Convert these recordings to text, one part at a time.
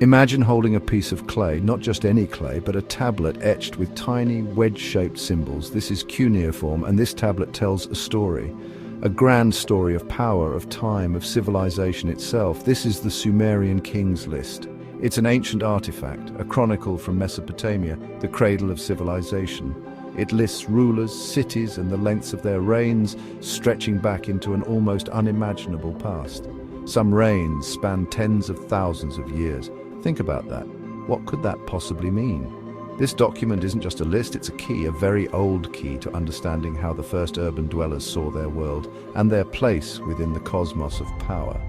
Imagine holding a piece of clay, not just any clay, but a tablet etched with tiny wedge-shaped symbols. This is cuneiform, and this tablet tells a story. A grand story of power, of time, of civilization itself. This is the Sumerian Kings List. It's an ancient artifact, a chronicle from Mesopotamia, the cradle of civilization. It lists rulers, cities, and the lengths of their reigns, stretching back into an almost unimaginable past. Some reigns span tens of thousands of years. Think about that. What could that possibly mean? This document isn't just a list, it's a key, a very old key to understanding how the first urban dwellers saw their world and their place within the cosmos of power.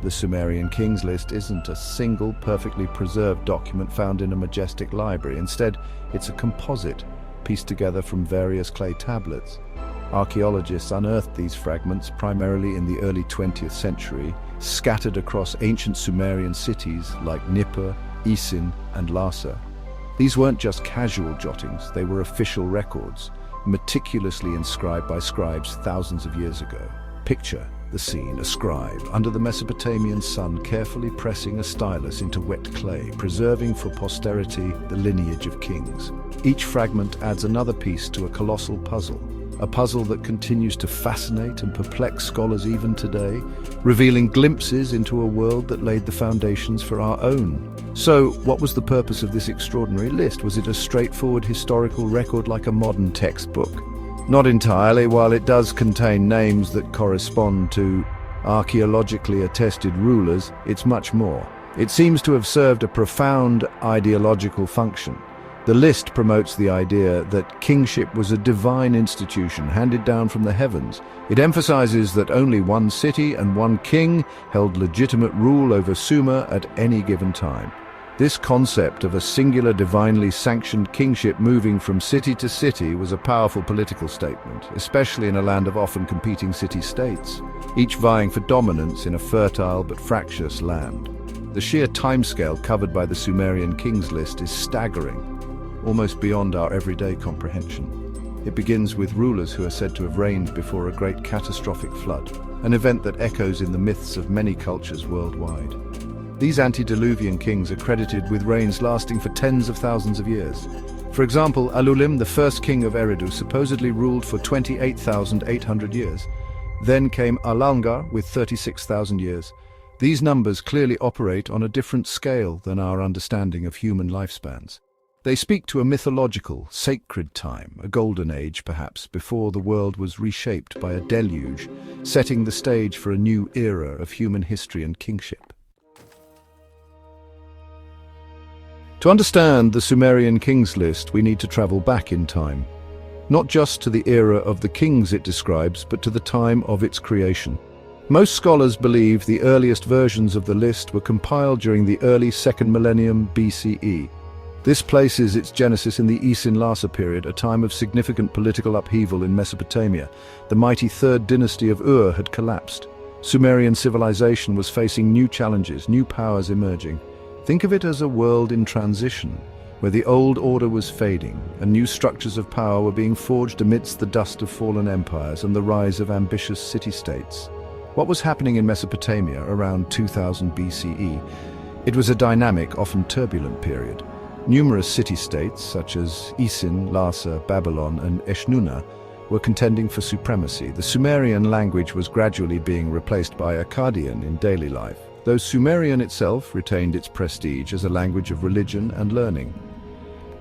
The Sumerian Kings List isn't a single, perfectly preserved document found in a majestic library. Instead, it's a composite, pieced together from various clay tablets. Archaeologists unearthed these fragments primarily in the early 20th century, scattered across ancient Sumerian cities like Nippur, Isin, and Larsa. These weren't just casual jottings, they were official records, meticulously inscribed by scribes thousands of years ago. Picture the scene: a scribe under the Mesopotamian sun carefully pressing a stylus into wet clay, preserving for posterity the lineage of kings. Each fragment adds another piece to a colossal puzzle, a puzzle that continues to fascinate and perplex scholars even today, revealing glimpses into a world that laid the foundations for our own. So, what was the purpose of this extraordinary list? Was it a straightforward historical record like a modern textbook? Not entirely. While it does contain names that correspond to archaeologically attested rulers, it's much more. It seems to have served a profound ideological function. The list promotes the idea that kingship was a divine institution handed down from the heavens. It emphasizes that only one city and one king held legitimate rule over Sumer at any given time. This concept of a singular divinely sanctioned kingship moving from city to city was a powerful political statement, especially in a land of often competing city-states, each vying for dominance in a fertile but fractious land. The sheer timescale covered by the Sumerian Kings List is staggering, almost beyond our everyday comprehension. It begins with rulers who are said to have reigned before a great catastrophic flood, an event that echoes in the myths of many cultures worldwide. These antediluvian kings are credited with reigns lasting for tens of thousands of years. For example, Alulim, the first king of Eridu, supposedly ruled for 28,800 years. Then came Alangar with 36,000 years. These numbers clearly operate on a different scale than our understanding of human lifespans. They speak to a mythological, sacred time, a golden age perhaps, before the world was reshaped by a deluge, setting the stage for a new era of human history and kingship. To understand the Sumerian Kings List, we need to travel back in time, not just to the era of the kings it describes, but to the time of its creation. Most scholars believe the earliest versions of the list were compiled during the early 2nd millennium BCE. This places its genesis in the Isin-Larsa period, a time of significant political upheaval in Mesopotamia. The mighty Third Dynasty of Ur had collapsed. Sumerian civilization was facing new challenges, new powers emerging. Think of it as a world in transition, where the old order was fading, and new structures of power were being forged amidst the dust of fallen empires and the rise of ambitious city-states. What was happening in Mesopotamia around 2000 BCE? It was a dynamic, often turbulent period. Numerous city-states, such as Isin, Larsa, Babylon, and Eshnunna, were contending for supremacy. The Sumerian language was gradually being replaced by Akkadian in daily life, though Sumerian itself retained its prestige as a language of religion and learning.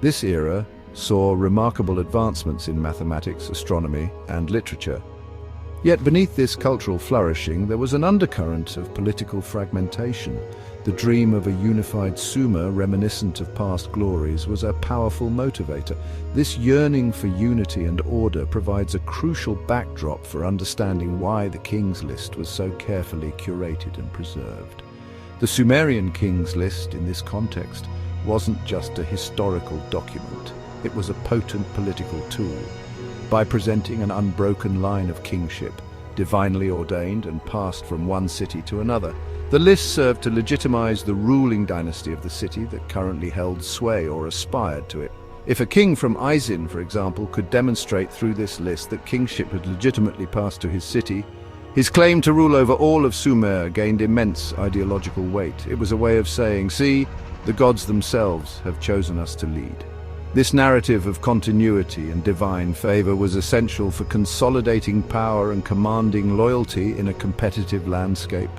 This era saw remarkable advancements in mathematics, astronomy, and literature. Yet beneath this cultural flourishing, there was an undercurrent of political fragmentation. The dream of a unified Sumer, reminiscent of past glories, was a powerful motivator. This yearning for unity and order provides a crucial backdrop for understanding why the Kings List was so carefully curated and preserved. The Sumerian Kings List, in this context, wasn't just a historical document. It was a potent political tool. By presenting an unbroken line of kingship, divinely ordained and passed from one city to another, the list served to legitimize the ruling dynasty of the city that currently held sway or aspired to it. If a king from Isin, for example, could demonstrate through this list that kingship had legitimately passed to his city, his claim to rule over all of Sumer gained immense ideological weight. It was a way of saying, see, The gods themselves have chosen us to lead. This narrative of continuity and divine favor was essential for consolidating power and commanding loyalty in a competitive landscape.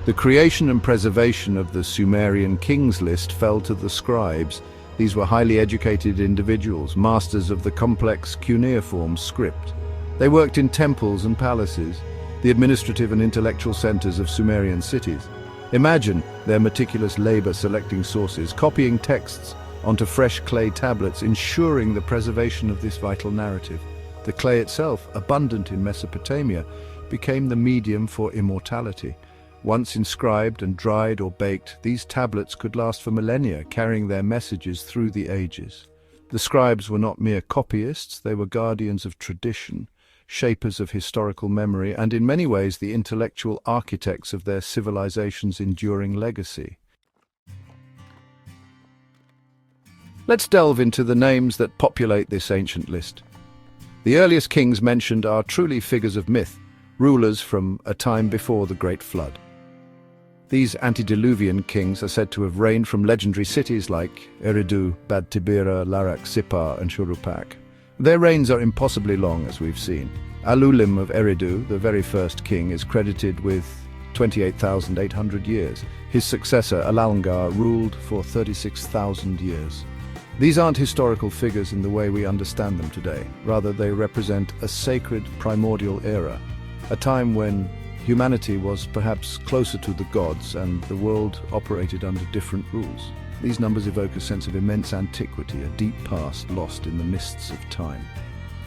The creation and preservation of the Sumerian kings list fell to the scribes. These were highly educated individuals, masters of the complex cuneiform script. They worked in temples and palaces, the administrative and intellectual centers of Sumerian cities. Imagine their meticulous labor selecting sources, copying texts onto fresh clay tablets, ensuring the preservation of this vital narrative. The clay itself, abundant in Mesopotamia, became the medium for immortality. Once inscribed and dried or baked, these tablets could last for millennia, carrying their messages through the ages. The scribes were not mere copyists, they were guardians of tradition, shapers of historical memory, and in many ways the intellectual architects of their civilization's enduring legacy. Let's delve into the names that populate this ancient list. The earliest kings mentioned are truly figures of myth, rulers from a time before the Great Flood. These antediluvian kings are said to have reigned from legendary cities like Eridu, Bad Tibira, Larak, Sippar, and Shuruppak. Their reigns are impossibly long, as we've seen. Alulim of Eridu, the very first king, is credited with 28,800 years. His successor, Alalngar, ruled for 36,000 years. These aren't historical figures in the way we understand them today. Rather, they represent a sacred primordial era, a time when humanity was perhaps closer to the gods and the world operated under different rules. These numbers evoke a sense of immense antiquity, a deep past lost in the mists of time.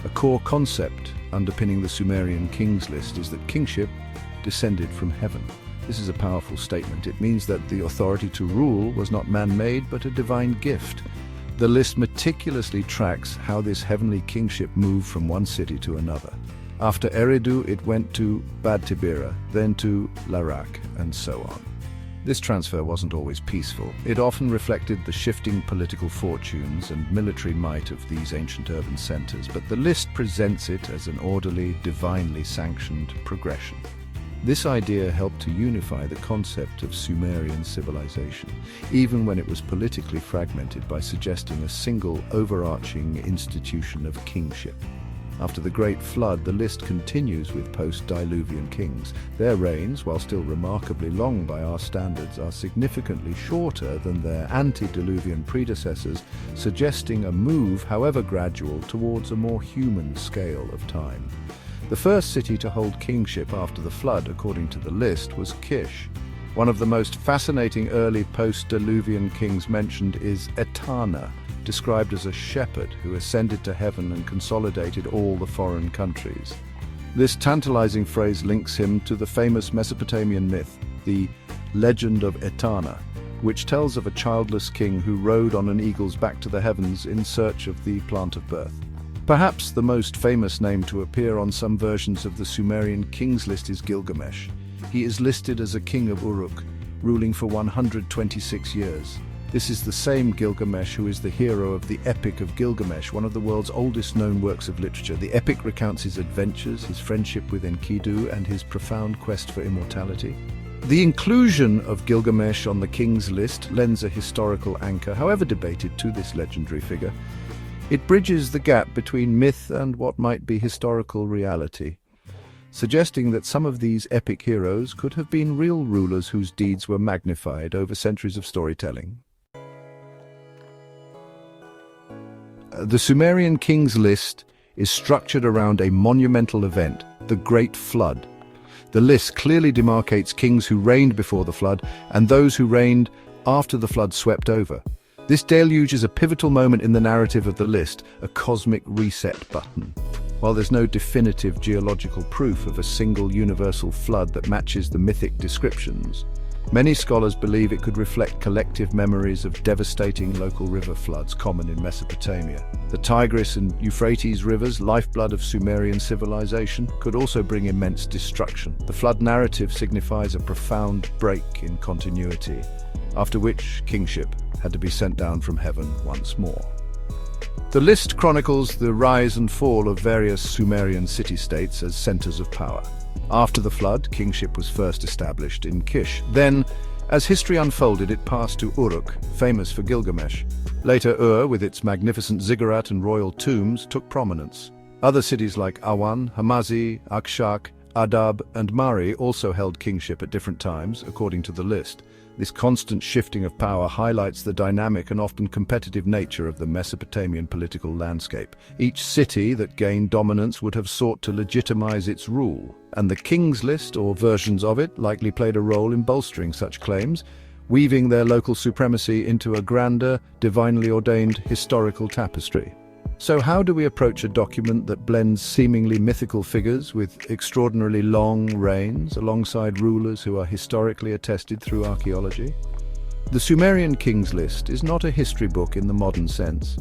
A core concept underpinning the Sumerian kings list is that kingship descended from heaven. This is a powerful statement. It means that the authority to rule was not man-made but a divine gift. The list meticulously tracks how this heavenly kingship moved from one city to another. After Eridu, it went to Bad Tibira, then to Larak, and so on. This transfer wasn't always peaceful. It often reflected the shifting political fortunes and military might of these ancient urban centers, but the list presents it as an orderly, divinely sanctioned progression. This idea helped to unify the concept of Sumerian civilization, even when it was politically fragmented, by suggesting a single overarching institution of kingship. After the Great Flood, the list continues with post-Diluvian kings. Their reigns, while still remarkably long by our standards, are significantly shorter than their antediluvian predecessors, suggesting a move, however gradual, towards a more human scale of time. The first city to hold kingship after the flood, according to the list, was Kish. One of the most fascinating early post-Diluvian kings mentioned is Etana, described as a shepherd who ascended to heaven and consolidated all the foreign countries. This tantalizing phrase links him to the famous Mesopotamian myth, the legend of Etana, which tells of a childless king who rode on an eagle's back to the heavens in search of the plant of birth. Perhaps the most famous name to appear on some versions of the Sumerian kings list is Gilgamesh. He is listed as a king of Uruk, ruling for 126 years. This is the same Gilgamesh who is the hero of the Epic of Gilgamesh, one of the world's oldest known works of literature. The epic recounts his adventures, his friendship with Enkidu, and his profound quest for immortality. The inclusion of Gilgamesh on the kings list lends a historical anchor, however debated, to this legendary figure. It bridges the gap between myth and what might be historical reality, suggesting that some of these epic heroes could have been real rulers whose deeds were magnified over centuries of storytelling. The Sumerian kings list is structured around a monumental event, the Great Flood. The list clearly demarcates kings who reigned before the flood and those who reigned after the flood swept over. This deluge is a pivotal moment in the narrative of the list, a cosmic reset button. While there's no definitive geological proof of a single universal flood that matches the mythic descriptions, many scholars believe it could reflect collective memories of devastating local river floods common in Mesopotamia. The Tigris and Euphrates rivers, lifeblood of Sumerian civilization, could also bring immense destruction. The flood narrative signifies a profound break in continuity, after which kingship had to be sent down from heaven once more. The list chronicles the rise and fall of various Sumerian city-states as centers of power. After the flood, kingship was first established in Kish. Then, as history unfolded, it passed to Uruk, famous for Gilgamesh. Later, Ur, with its magnificent ziggurat and royal tombs, took prominence. Other cities like Awan, Hamazi, Akshak, Adab, and Mari also held kingship at different times, according to the list. This constant shifting of power highlights the dynamic and often competitive nature of the Mesopotamian political landscape. Each city that gained dominance would have sought to legitimize its rule, and the king's list, or versions of it, likely played a role in bolstering such claims, weaving their local supremacy into a grander, divinely ordained historical tapestry. So how do we approach a document that blends seemingly mythical figures with extraordinarily long reigns alongside rulers who are historically attested through archaeology? The Sumerian Kings List is not a history book in the modern sense.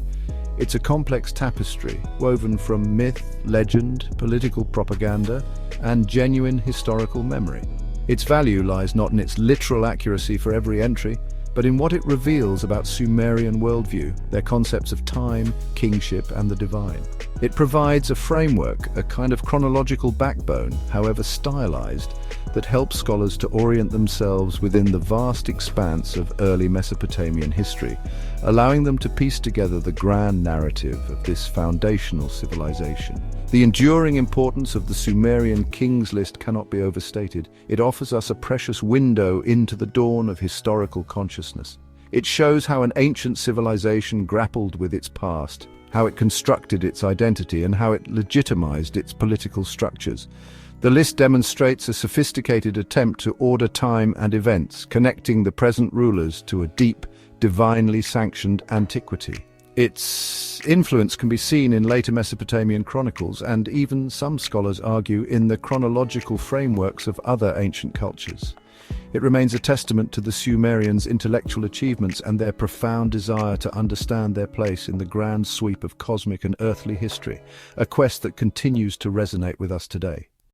It's a complex tapestry woven from myth, legend, political propaganda, and genuine historical memory. Its value lies not in its literal accuracy for every entry, but in what it reveals about Sumerian worldview, their concepts of time, kingship, and the divine. It provides a framework, a kind of chronological backbone, however stylized, that helps scholars to orient themselves within the vast expanse of early Mesopotamian history, allowing them to piece together the grand narrative of this foundational civilization. The enduring importance of the Sumerian Kings List cannot be overstated. It offers us a precious window into the dawn of historical consciousness. It shows how an ancient civilization grappled with its past, how it constructed its identity, and how it legitimized its political structures. The list demonstrates a sophisticated attempt to order time and events, connecting the present rulers to a deep, divinely sanctioned antiquity. Its influence can be seen in later Mesopotamian chronicles, and even, some scholars argue, in the chronological frameworks of other ancient cultures. It remains a testament to the Sumerians' intellectual achievements and their profound desire to understand their place in the grand sweep of cosmic and earthly history, a quest that continues to resonate with us today.